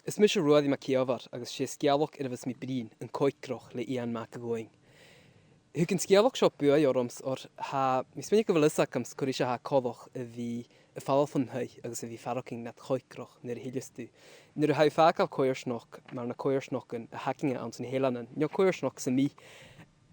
Is mis ruáí me ceamhar agus sé scealach ar bheits mi brín an coicroch le íon me going. Hu cinn scealach seo bu orms or mis minic go bhfuilachams choéis se ha coch a bhí a fallfanhaid agus a bhí farking net choicroch nar hiileú. Nuair a ha feáil coirsnoch mar na coirsnochen a hakinge an san hélannen. Jo coirsnoch sa mí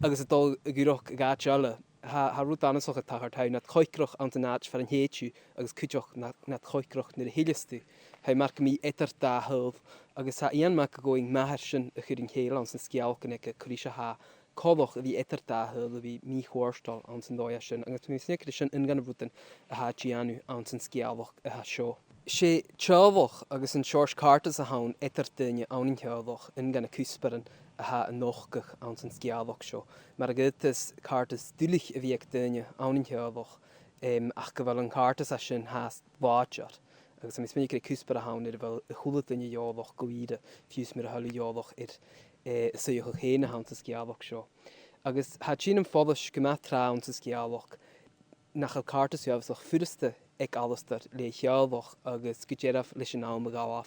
agus adul a gúroch a gáteile. Ha rút ansoch a tahartá net choicroch an an náid fer an héú agus cuiteoch net choicroch nar a hiileú. Ha mar mí etar dáthh agus ha íon me going methir sin a churin chéile an san scealcan ag choéis ha coch a bhí etar dáthh a bhí mí chóirstal an san dóide sin, agus mí snéic sin ingan bhútain a ha tíanú an san scealach a ha seo. sé teábhach agus an seoirs cartas a hán etar duine ann teábhach in gan na cúsparan a ha an nóchgach an san scealach seo. Mar a gotas cartas dúlich a bhí ag duine ann teábhach ach go bhfuil an cartas a sin háas bhátear. Agus mis minic cúspar a hán ar bhfuil a chula duine teábhach goíide fiús mar a thola teábhach ar suocha chéine an sa scealach seo. Agus ha sin an fádas go mead trá an sa scealach nach chail cartas teábhach fudaste ag alastar le cheábhach agus go déireh leis an ná gáh.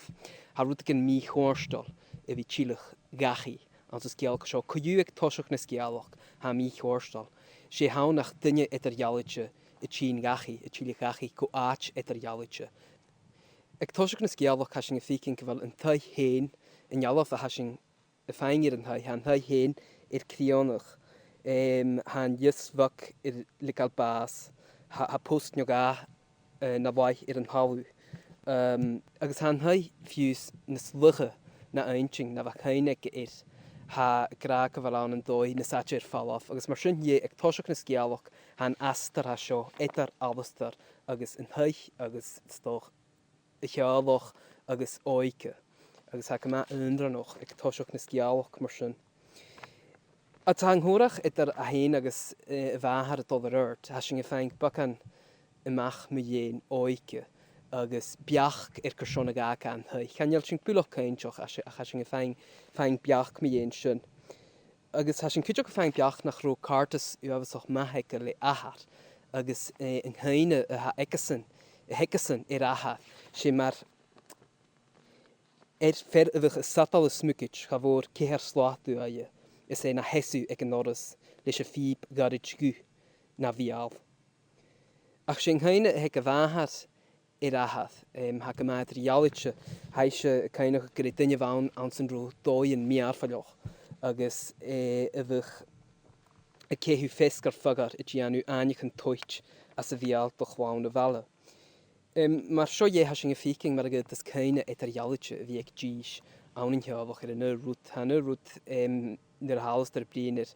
Tá ruúta cin mí chóirstal a bhí tílach gachií an sa scealcha seo chuú ag toiseach na scealach ha mí chóirstal. sé hán nach duine itarhealaite i tí gachií i tíla gachií go áit itarhealaite. Ag toiseach na scealach hasin go ficinn go bhfuil an taid héin in nealamh a hasin a féinir an taid héin ar críonnach han jisvak likal bás ha post nyoga na bhaith ar an haú. Agus han haid fiús na slucha na einting na bhachéine ir ha gra go bhil an dói na satir fallaf. Agus mar sin dhé ag toiseach na scealach han astar ha seo etar alastar agus an haith agus stoch i cheálach agus óike. Agus ha go ma noch ag toiseach na scealach mar sin. A tá anghórach idir a héin agus bhethar a dul airt, ha sin go féin bacan imach mu dhéon óike agus beach ar go sena gacha an thu. Cheanneal sin buach céinteach a sin go féin beach mu dhéon sin. Agus ha sin cuiteach go féin beach nach ró cartas uabhasach maitheice le ahar agus an chéine a heicesan ar ahar sé mar fer a bheith satal a smukiid cha bhór céir sláú a dhé. Is é na heú ag an noras leis a fíb garid gu na bhíáh. Ach sin chéine ag go bhhad ar ahad ha go maid realite heise céinech gur duine bhain an san rú dóin miarfalloch agus a bheith a céthú fescar fagar i dtíanú ainich an toit as a bhíal do chháin na bhela. Mar seo dhé ha sin go ficing mar a go is céine ag realite a bhí ag díis ann teábhach ar an nu rút nar hálastar blianir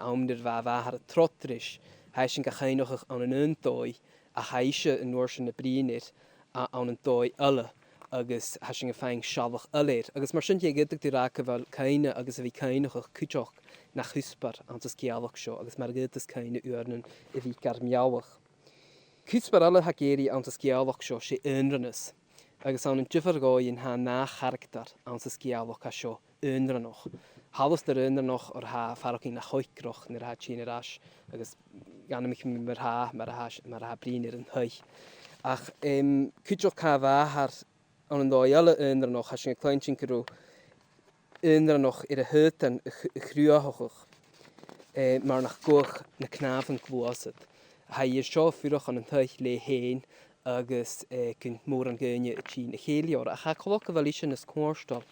amnar bhehhar a trotris, heis sin go chéinoch an an undói a heise an nuair sin na blianir an an dói eile agus he sin go féin sealach eléir. Agus mar sin géidir dúrá go bhfuil céine agus a bhí céinoch cuiteach na chuspar an sa scealach seo, agus mar gad is céine uarnan a bhí gar meábhach. Cuspar eile ha géirí an sa scealach seo sé unrannas, agus an difhargáin ha ná charachtar an sa scealach a seo unranoch. Halas der unranoch ar ha faraching na choicroch nar ha tíine ras, agus gan mich mar ha brinir an thuich. Ach cuiteach cha bhethar an an dóile unranoch ha sin kleintin goú unranoch ar a thutan chhrúathach mar nach goch na knáfan glúasad. Ha dhé seo fuach an thuich le héin agus cinn mór an gcéine a tí na chélior a cha chocha bhil sin is cóirstal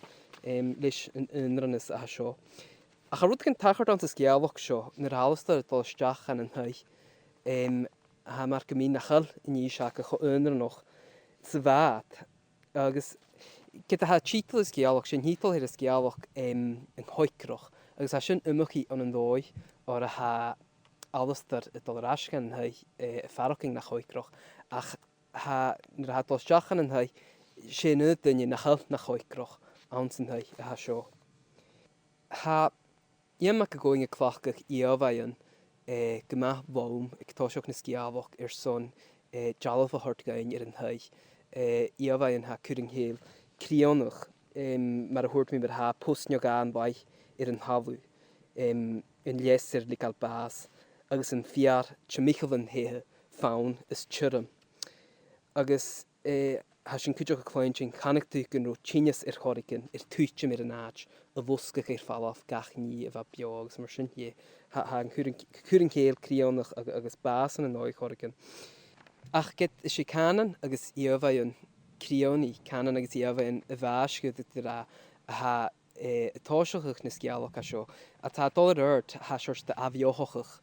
leis an unrannas a seo. A cha rud cinn tachart an sa scealach seo nar hálastar dulteach an thuich ha mar go mí nachal ní se go unranoch sa bhd agus get ha títal is scealach sin hítal ar a scealach an choicroch agus ha sin imimeí an an dói ar a ha alastar dul rascan faraching na choicroch ach nar ha dulteach an thuich sé nu duine nachal na choicroch an san thuich a seo. Ha dhéach go going a chclachach íomhain go maith bhm ag toiseach na scealach ar son dealamh a thuirtgain ar an thuich. Íomhain ha curing héal críonnach mar a thuirt mí mar ha postneogáin baith ar an haú in léasir lical bás agus an fiar temichalan héthe fán is tuirim. Agus has sin cúideach a chláintin chanig tú gon ro tíineas choricin túite mir an áit a bhuscach fallaf gach ní a bheith beag mar sin hé an chuúrin céal críonnach agus básan an áid choricin. Ach get is sé canan agus íomhain críoní canan agus íomhain a bhhaisce ra a ha táiseach na scealach a seo a tá dul airt hasir de ahheochach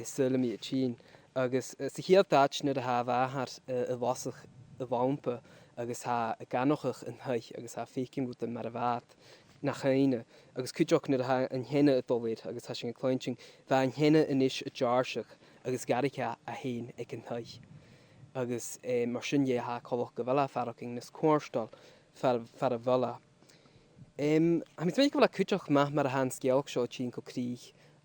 sulamí a tín agus sa chéaltáit na a ha bhthar a bhasach a bhampa agus ha ganochach an haich agus ha fécin go mar a bhat nach chéine agus cúteach na ha an henne a dulid agus ha sin clointing bheit an henne inis a dearseach agus garicha a héin ag an haich agus mar sin dhé ha choch go bhela faraching nas cuairstal fer a bhela. Ha mis mé go bhla cúteach maith mar a han scealach seo tín go crí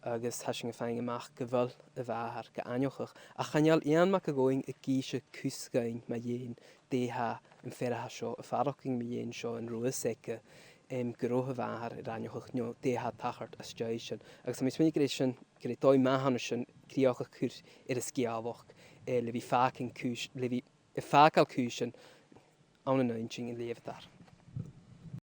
agus has sin a féin amach go bhfuil a bhethar go aneochach a chaneal éanach a ggóing a gíise cúscain ma dhéon détha an feartha seo a faraching ma dhéon seo an ruaseice gorótha bhethar i aneochach nó détha tachart a stéisisin agus mis mé sin gur dóid mehanna sin críocha cúr ar a scealach le bhí fácin cúis le bhí i fácail cúisin an na 19 in léomhdar.